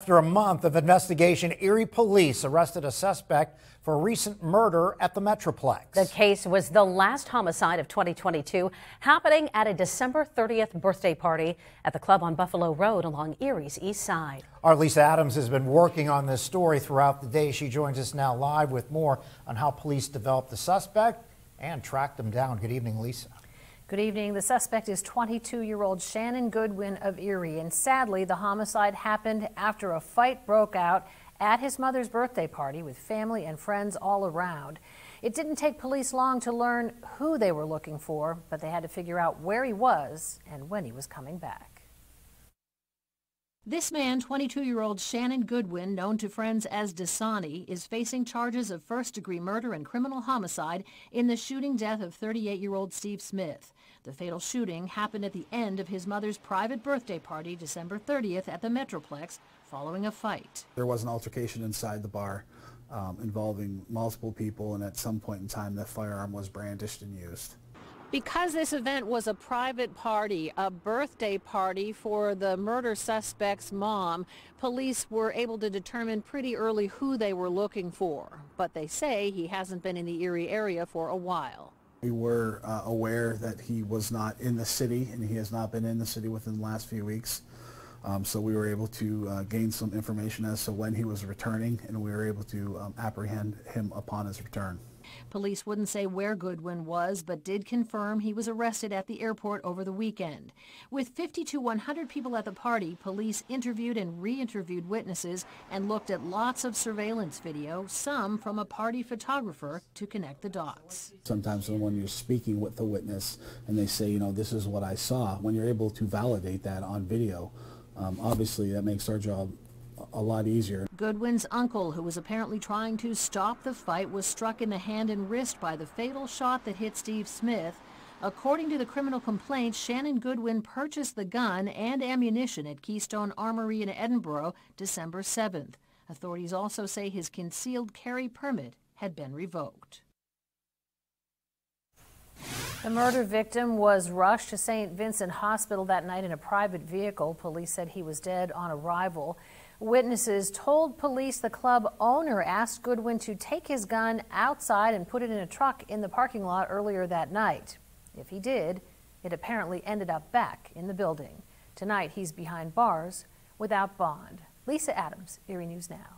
After a month of investigation, Erie Police arrested a suspect for a recent murder at the Metroplex. The case was the last homicide of 2022, happening at a December 30th birthday party at the club on Buffalo Road along Erie's east side. Our Lisa Adams has been working on this story throughout the day. She joins us now live with more on how police developed the suspect and tracked him down. Good evening, Lisa. Good evening. The suspect is 22-year-old Shannon Goodwin of Erie, and sadly, the homicide happened after a fight broke out at his mother's birthday party with family and friends all around. It didn't take police long to learn who they were looking for, but they had to figure out where he was and when he was coming back. This man, 22-year-old Shannon Goodwin, known to friends as Dasani, is facing charges of first-degree murder and criminal homicide in the shooting death of 38-year-old Steve Smith. The fatal shooting happened at the end of his mother's private birthday party, December 30th, at the Metroplex, following a fight. There was an altercation inside the bar involving multiple people, and at some point in time, that firearm was brandished and used. Because this event was a private party, a birthday party for the murder suspect's mom, police were able to determine pretty early who they were looking for. But they say he hasn't been in the Erie area for a while. We were aware that he was not in the city, and he has not been in the city within the last few weeks. So we were able to gain some information as to when he was returning, and we were able to apprehend him upon his return. Police wouldn't say where Goodwin was, but did confirm he was arrested at the airport over the weekend. With 50 to 100 people at the party, police interviewed and re-interviewed witnesses and looked at lots of surveillance video, some from a party photographer, to connect the dots. Sometimes when you're speaking with the witness and they say, you know, this is what I saw, when you're able to validate that on video, obviously that makes our job a lot easier. Goodwin's uncle, who was apparently trying to stop the fight, was struck in the hand and wrist by the fatal shot that hit Steve Smith. According to the criminal complaint, Shannon Goodwin purchased the gun and ammunition at Keystone Armory in Edinburgh December 7th. Authorities also say his concealed carry permit had been revoked. The murder victim was rushed to St. Vincent Hospital that night in a private vehicle. Police said he was dead on arrival. Witnesses told police the club owner asked Goodwin to take his gun outside and put it in a truck in the parking lot earlier that night. If he did, it apparently ended up back in the building. Tonight, he's behind bars without bond. Lisa Adams, Erie News Now.